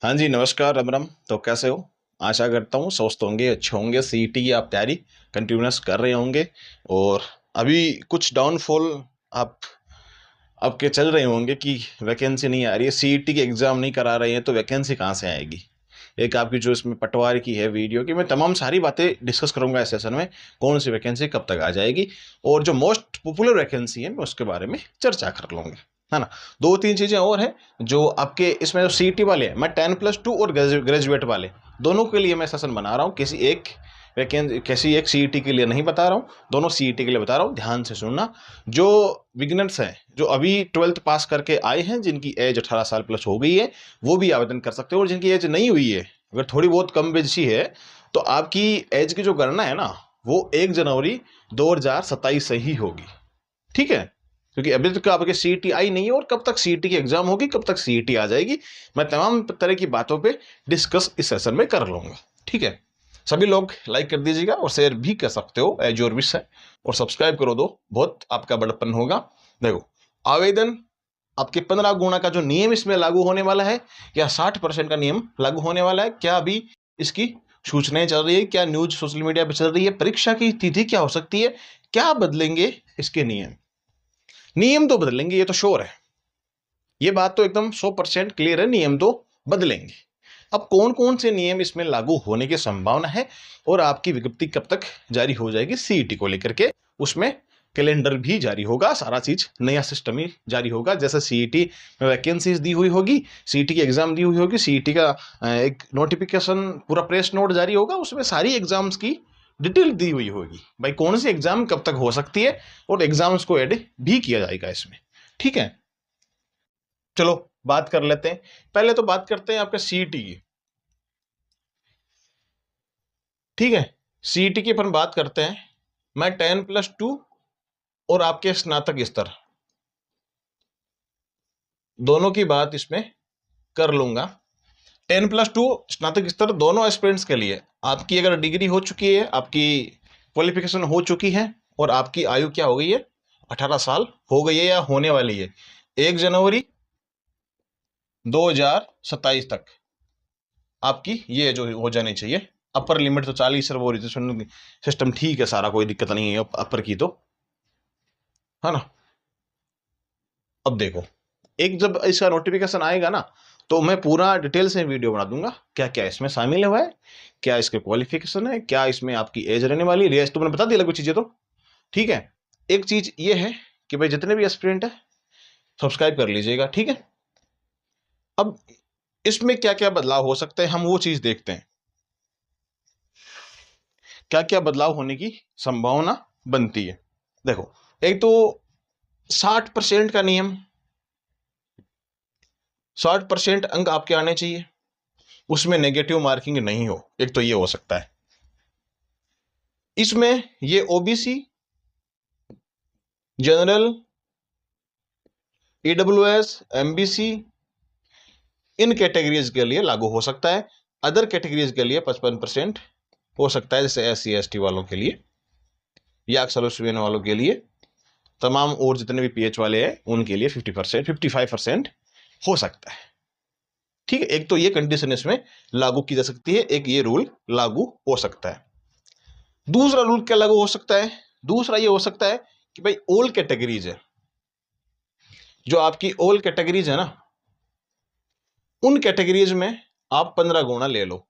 हाँ जी, नमस्कार, राम राम। तो कैसे हो? आशा करता हूँ स्वस्थ होंगे, अच्छे होंगे। सीईटी की आप तैयारी कंटिन्यूअस कर रहे होंगे और अभी कुछ डाउनफॉल आप आपके चल रहे होंगे कि वैकेंसी नहीं आ रही है, सीईटी की एग्ज़ाम नहीं करा रहे हैं तो वैकेंसी कहाँ से आएगी। एक आपकी जो इसमें पटवारी की है वीडियो की, मैं तमाम सारी बातें डिस्कस करूंगा इस सेशन में। कौन सी वैकेंसी कब तक आ जाएगी और जो मोस्ट पॉपुलर वैकेंसी है मैं उसके बारे में चर्चा कर लूँगा, है ना। दो तीन चीज़ें और हैं जो आपके इसमें जो सीईटी वाले हैं, मैं 10+2 और ग्रेजुएट वाले दोनों के लिए मैं सेशन बना रहा हूँ। किसी एक सीईटी के लिए नहीं बता रहा हूँ, दोनों सीईटी के लिए बता रहा हूँ। ध्यान से सुनना। जो बिगिनर्स हैं, जो अभी 12th पास करके आए हैं, जिनकी एज 18 साल प्लस हो गई है, वो भी आवेदन कर सकते हो। और जिनकी एज नहीं हुई है, अगर थोड़ी बहुत कम बेसी है, तो आपकी एज की जो गणना है ना, वो 1 जनवरी 2027 से ही होगी। ठीक है, क्योंकि अभी तक आपके सीईटी आई नहीं है और कब तक सीईटी की एग्जाम होगी, कब तक सीईटी आ जाएगी, मैं तमाम तरह की बातों पे डिस्कस इस सेशन में कर लूंगा। ठीक है, सभी लोग लाइक कर दीजिएगा और शेयर भी कर सकते हो, एज योर विश है। और सब्सक्राइब करो दो, बहुत आपका बड़प्पन होगा। देखो, आवेदन आपके 15 गुना का जो नियम इसमें लागू होने वाला है, या 60% का नियम लागू होने वाला है, क्या अभी इसकी सूचनाएं चल रही है, क्या न्यूज सोशल मीडिया पे चल रही है, परीक्षा की तिथि क्या हो सकती है, क्या बदलेंगे इसके नियम। नियम तो बदलेंगे, ये तो श्योर है, ये बात तो एकदम 100% क्लियर है, नियम तो बदलेंगे। अब कौन कौन से नियम इसमें लागू होने की संभावना है और आपकी विज्ञप्ति कब तक जारी हो जाएगी सीईटी को लेकर के, उसमें कैलेंडर भी जारी होगा, सारा चीज नया सिस्टम ही जारी होगा। जैसे सीईटी में वैकेंसीज दी हुई होगी, सीईटी की एग्जाम दी हुई होगी, सीईटी का एक नोटिफिकेशन पूरा प्रेस नोट जारी होगा, उसमें सारी एग्जाम्स की डिटेल दी हुई होगी, भाई कौन सी एग्जाम कब तक हो सकती है, और एग्जाम्स को ऐड भी किया जाएगा इसमें। ठीक है, चलो बात कर लेते हैं। पहले तो बात करते हैं आपके सीईटी की। ठीक है, सीईटी की अपन बात करते हैं। मैं 10+2 और आपके स्नातक स्तर दोनों की बात इसमें कर लूंगा। 10+2 स्नातक स्तर दोनों एस्पिरेंट्स के लिए, आपकी अगर डिग्री हो चुकी है, आपकी क्वालिफिकेशन हो चुकी है और आपकी आयु क्या हो गई है, 18 साल हो गई है या होने वाली है, 1 जनवरी 2027 तक आपकी ये जो हो जानी चाहिए। अपर लिमिट तो 40 है, वो रिजर्वेशन सिस्टम ठीक है सारा, कोई दिक्कत नहीं है अपर की, तो है ना। अब देखो, एक जब इसका नोटिफिकेशन आएगा ना, तो मैं पूरा डिटेल से वीडियो बना दूंगा, क्या क्या इसमें शामिल हुआ है, क्या इसके क्वालिफिकेशन है, क्या इसमें आपकी एज रहने वाली है, तो मैंने बता दिया कुछ चीजें तो। ठीक है, एक चीज ये है कि भाई जितने भी एस्पिरेंट है सब्सक्राइब कर लीजिएगा। ठीक है, अब इसमें क्या क्या बदलाव हो सकते हैं, हम वो चीज देखते हैं, क्या क्या बदलाव होने की संभावना बनती है। देखो, एक तो 60% का नियम, 60% अंक आपके आने चाहिए, उसमें नेगेटिव मार्किंग नहीं हो, एक तो ये हो सकता है। इसमें ये ओबीसी, जनरल, ईडब्ल्यूएस, एमबीसी, इन कैटेगरीज के लिए लागू हो सकता है। अदर कैटेगरीज के लिए 55% हो सकता है, जैसे SC ST वालों के लिए या सर्विसमैन वालों के लिए, तमाम और जितने भी पीएच वाले हैं उनके लिए 50%, 55% हो सकता है। ठीक है, एक तो ये कंडीशन इसमें लागू की जा सकती है, एक ये रूल लागू हो सकता है। दूसरा रूल क्या लागू हो सकता है, दूसरा ये हो सकता है कि भाई ऑल कैटेगरीज है, जो आपकी ऑल कैटेगरीज है ना, उन कैटेगरीज में आप 15 गुना ले लो।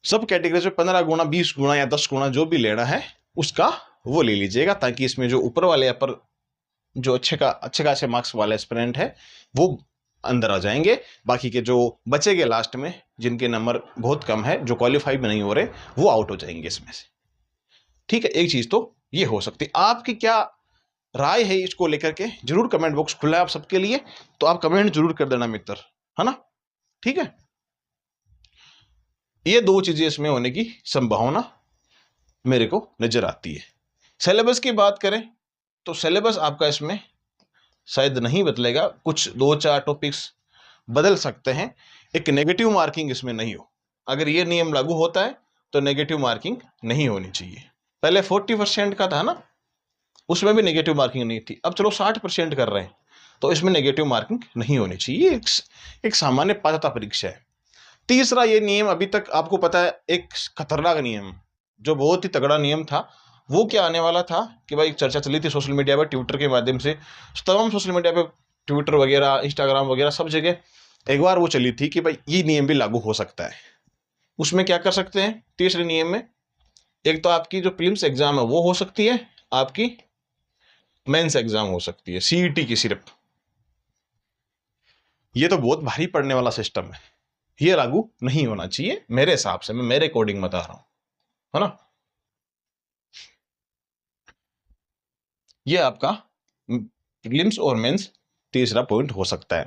सब कैटेगरीज में 15 गुना, 20 गुना या 10 गुना जो भी लेना है उसका वो ले लीजिएगा, ताकि इसमें जो ऊपर वाले अपर जो अच्छे खासे मार्क्स वाले एस्पिरेंट है वो अंदर आ जाएंगे। बाकी के जो बचेंगे लास्ट में, जिनके नंबर बहुत कम है, जो क्वालिफाई भी नहीं हो रहे, वो आउट हो जाएंगे इसमें से। ठीक है, एक चीज तो ये हो सकती है। आपकी क्या राय है इसको लेकर के, जरूर कमेंट बॉक्स खुला है आप सबके लिए, तो आप कमेंट जरूर कर देना मित्र, है ना। ठीक है, ये दो चीजें इसमें होने की संभावना मेरे को नजर आती है। सिलेबस की बात करें तो सिलेबस आपका इसमें शायद नहीं बदलेगा, कुछ 2-4 टॉपिक्स बदल सकते हैं। एक नेगेटिव मार्किंग इसमें नहीं हो, अगर ये नियम लागू होता है तो नेगेटिव मार्किंग नहीं होनी चाहिए। पहले 40% का था ना, उसमें भी नेगेटिव मार्किंग नहीं थी, अब चलो 60% कर रहे हैं। तो इसमें नेगेटिव मार्किंग नहीं होनी चाहिए। एक सामान्य पात्रता परीक्षा है। तीसरा ये नियम अभी तक आपको पता है, एक खतरनाक नियम जो बहुत ही तगड़ा नियम था, वो क्या आने वाला था कि भाई चर्चा चली थी सोशल मीडिया पर, ट्विटर के माध्यम से, तमाम सोशल मीडिया पे, ट्विटर वगैरह, इंस्टाग्राम वगैरह सब जगह एक बार वो चली थी कि भाई ये नियम भी लागू हो सकता है। उसमें क्या कर सकते हैं तीसरे नियम में, एक तो आपकी जो प्रीलिम्स एग्जाम है वो हो सकती है, आपकी मेंस एग्जाम हो सकती है, सीईटी की सिर्फ। ये तो बहुत भारी पड़ने वाला सिस्टम है, ये लागू नहीं होना चाहिए मेरे हिसाब से, मैं मेरे अकॉर्डिंग बता रहा हूं, है ना। ये आपका प्रीलिम्स और मेंस तीसरा पॉइंट हो सकता है।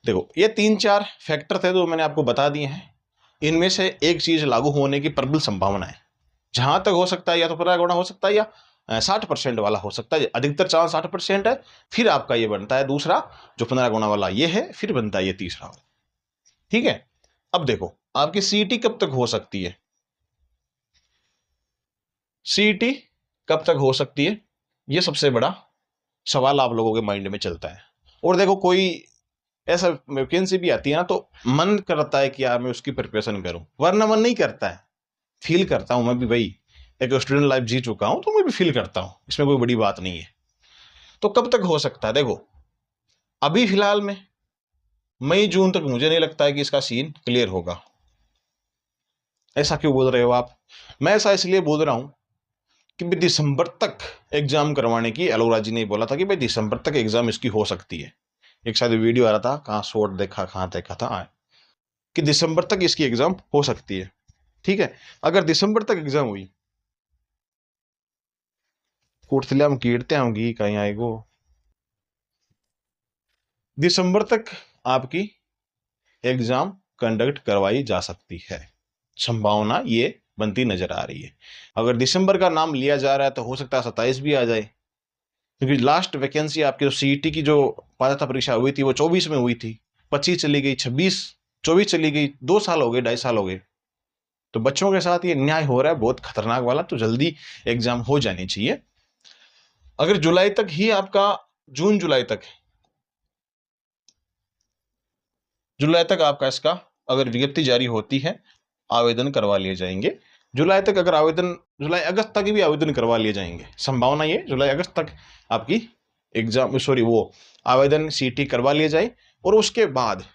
देखो ये 3-4 फैक्टर थे जो मैंने आपको बता दिए हैं, इनमें से एक चीज लागू होने की प्रबल संभावना है। जहां तक हो सकता है या तो 15 गुना हो सकता है या 60% वाला हो सकता है, अधिकतर चांस 60% है। फिर आपका ये बनता है दूसरा जो 15 गुना वाला ये है, फिर बनता है ये तीसरा वाला। ठीक है, अब देखो आपकी सीईटी कब तक हो सकती है, सीईटी कब तक हो सकती है, ये सबसे बड़ा सवाल आप लोगों के माइंड में चलता है। और देखो कोई ऐसा वैकेंसी भी आती है ना, तो मन करता है कि यार मैं उसकी प्रिपरेशन करूं, वरना मन नहीं करता है। फील करता हूं मैं भी, भाई एक स्टूडेंट लाइफ जी चुका हूं तो मैं भी फील करता हूं, इसमें कोई बड़ी बात नहीं है। तो कब तक हो सकता है, देखो अभी फिलहाल में मई जून तक मुझे नहीं लगता है कि इसका सीन क्लियर होगा। ऐसा क्यों बोल रहे हो आप, मैं ऐसा इसलिए बोल रहा हूं कि भाई दिसंबर तक एग्जाम करवाने की एलोरा जी ने बोला था कि भाई दिसंबर तक एग्जाम इसकी हो सकती है। एक शायद वीडियो आ रहा था, कहाँ शॉर्ट देखा, कहाँ देखा था कि दिसंबर तक इसकी एग्जाम हो सकती है। ठीक है, अगर दिसंबर तक एग्जाम हुई, कोर्टले हम कीड़ते होंगी कहीं आएगो, दिसंबर तक आपकी एग्जाम कंडक्ट करवाई जा सकती है, संभावना ये बनती नजर आ रही है। अगर दिसंबर का नाम लिया जा रहा है तो हो सकता है 27 भी आ जाए, क्योंकि लास्ट वैकेंसी आपकी जो सीईटी की जो पात्रता परीक्षा हुई थी वो 24 में हुई थी, 25 चली गई, 26 24 चली गई, 2 साल हो गए, 2.5 साल हो गए। तो बच्चों के साथ ये न्याय हो रहा है बहुत खतरनाक वाला, तो जल्दी एग्जाम हो जानी चाहिए। अगर जुलाई तक ही आपका, जून जुलाई तक आपका इसका अगर विज्ञप्ति जारी होती है, आवेदन करवा लिए जाएंगे। जुलाई तक अगर आवेदन, जुलाई अगस्त तक भी आवेदन करवा लिए जाएंगे, संभावना ये जुलाई अगस्त तक आपकी एग्जाम, सॉरी वो आवेदन सीटी करवा लिए जाए। और उसके बाद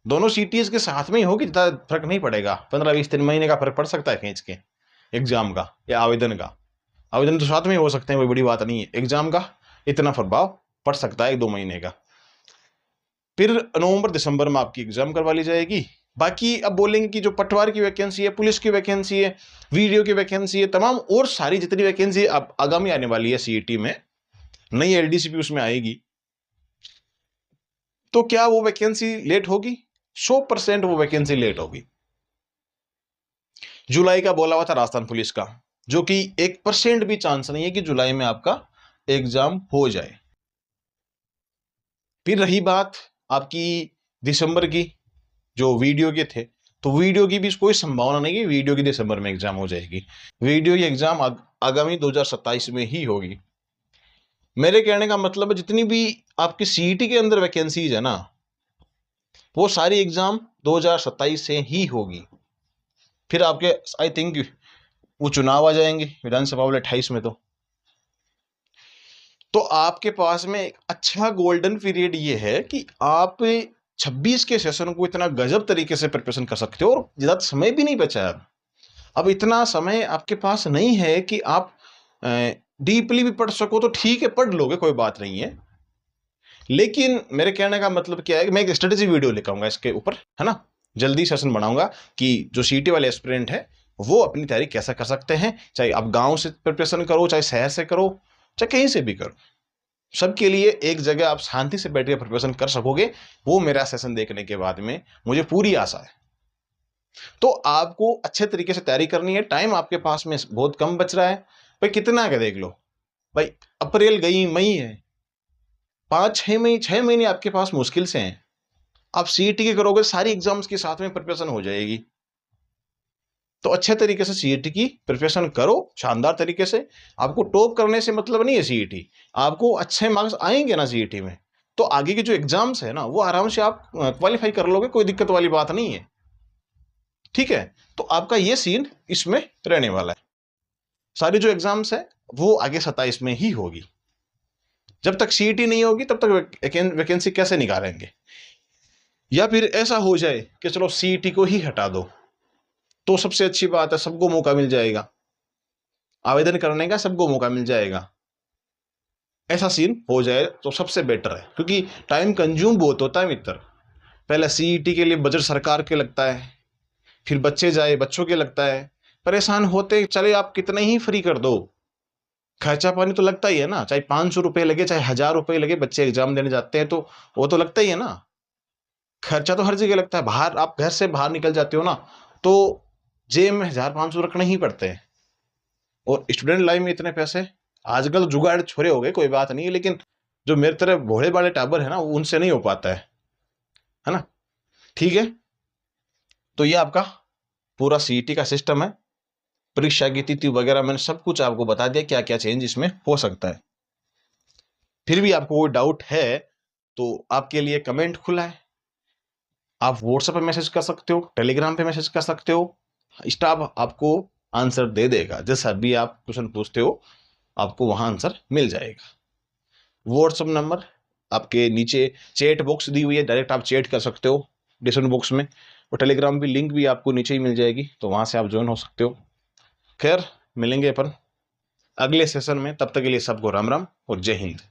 दोनों सीटीज के साथ में ही होगी, ज़्यादा फर्क नहीं पड़ेगा, 15-20 महीने का फर्क पड़ सकता है खींच के एग्जाम का या आवेदन का। आवेदन तो साथ में ही हो सकते हैं, कोई बड़ी बात नहीं है, एग्जाम का इतना प्रभाव पड़ सकता है 1-2 महीने का। फिर नवंबर दिसंबर में आपकी एग्जाम करवा ली जाएगी। बाकी अब बोलेंगे कि जो पटवार की वैकेंसी है, पुलिस की वैकेंसी है, वीडियो की वैकेंसी है, तमाम और सारी जितनी वैकेंसी अब आगामी आने वाली है सीईटी में, नई एलडीसी उसमें आएगी, तो क्या वो वैकेंसी लेट होगी? 100% वो वैकेंसी लेट होगी। जुलाई का बोला हुआ था राजस्थान पुलिस का, जो कि 1% भी चांस नहीं है कि जुलाई में आपका एग्जाम हो जाए। फिर रही बात आपकी दिसंबर की, जो वीडियो के थे, तो वीडियो की भी कोई संभावना नहीं है वीडियो की दिसंबर में एग्जाम हो जाएगी। वीडियो की एग्जाम आगामी 2027 में ही होगी। मेरे कहने का मतलब है जितनी भी आपकी सीईटी के अंदर वैकेंसीज है ना, वो सारी एग्जाम 2027 से ही होगी। फिर आपके आई थिंक वो चुनाव आ जाएंगे विधानसभा वाले 28 में, तो आपके पास में एक अच्छा गोल्डन पीरियड ये है कि आप 26 के सेशन को इतना गजब तरीके से प्रिपरेशन कर सकते हो, और ज़्यादा समय भी नहीं बचा है। अब इतना समय आपके पास नहीं है कि आप डीपली भी पढ़ सको, तो ठीक है पढ़ लोगे, कोई बात नहीं है। लेकिन मेरे कहने का मतलब क्या है कि मैं एक स्ट्रेटेजी वीडियो लेकर आऊंगा इसके ऊपर, है ना, जल्दी सेशन बनाऊंगा कि जो सीटी वाले एस्पिरेंट है वो अपनी तैयारी कैसे कर सकते हैं, चाहे आप गांव से प्रिपरेशन करो, चाहे शहर से करो, चाहे कहीं से भी करो, सबके लिए एक जगह आप शांति से बैठ के प्रिपरेशन कर सकोगे। वो मेरा सेशन देखने के बाद में मुझे पूरी आशा है। तो आपको अच्छे तरीके से तैयारी करनी है, टाइम आपके पास में बहुत कम बच रहा है। भाई कितना है देख लो, भाई अप्रैल गई, मई है, 6 महीने आपके पास मुश्किल से हैं। आप सीईटी के करोगे, सारी एग्जाम्स के साथ में प्रिपरेशन हो जाएगी। तो अच्छे तरीके से सीईटी की प्रिपरेशन करो, शानदार तरीके से। आपको टॉप करने से मतलब नहीं है सीईटी, आपको अच्छे मार्क्स आएंगे ना सीईटी में, तो आगे के जो एग्जाम्स है ना वो आराम से आप क्वालिफाई कर लोगे, कोई दिक्कत वाली बात नहीं है। ठीक है, तो आपका ये सीन इसमें रहने वाला है। सारी जो एग्जाम्स है वो आगे 27 में ही होगी। जब तक सीईटी नहीं होगी तब तक वैकेंसी कैसे निकालेंगे? या फिर ऐसा हो जाए कि चलो सीईटी को ही हटा दो, तो सबसे अच्छी बात है, सबको मौका मिल जाएगा आवेदन करने का, सबको मौका मिल जाएगा। ऐसा सीन हो जाए तो सबसे बेटर है, क्योंकि टाइम कंज्यूम बहुत होता है मित्र। पहले सीईटी के लिए बजट सरकार के लगता है, फिर बच्चे जाए बच्चों के लगता है, परेशान होते चले आप कितने ही फ्री कर दो, खर्चा पानी तो लगता ही है ना। चाहे 500 रुपए लगे, चाहे 1000 रुपए लगे, बच्चे एग्जाम देने जाते हैं तो वो तो लगता ही है ना। खर्चा तो हर जगह लगता है। बाहर आप घर से बाहर निकल जाते हो ना, तो जेब में 1000-500 रखने ही पड़ते हैं। और स्टूडेंट लाइफ में इतने पैसे, आजकल जुगाड़ छोरे हो गए, कोई बात नहीं है, लेकिन जो मेरे तरह भोले वाले टाबर है ना, उनसे नहीं हो पाता है ना। ठीक है, तो ये आपका पूरा सीईटी का सिस्टम है। परीक्षा की तिथि वगैरह मैंने सब कुछ आपको बता दिया, क्या क्या चेंज इसमें हो सकता है। फिर भी आपको कोई डाउट है तो आपके लिए कमेंट खुला है। आप व्हाट्सएप पे मैसेज कर सकते हो, टेलीग्राम पे मैसेज कर सकते हो, स्टाफ आपको आंसर दे देगा। जैसा भी आप क्वेश्चन पूछते हो आपको वहां आंसर मिल जाएगा। व्हाट्सएप नंबर आपके नीचे चैट बॉक्स दी हुई है, डायरेक्ट आप चैट कर सकते हो डिस्क्रिप्शन बॉक्स में। और टेलीग्राम की लिंक भी आपको नीचे ही मिल जाएगी, तो वहां से आप ज्वाइन हो सकते हो। खैर, मिलेंगे अपन अगले सेशन में, तब तक के लिए सबको राम राम और जय हिंद।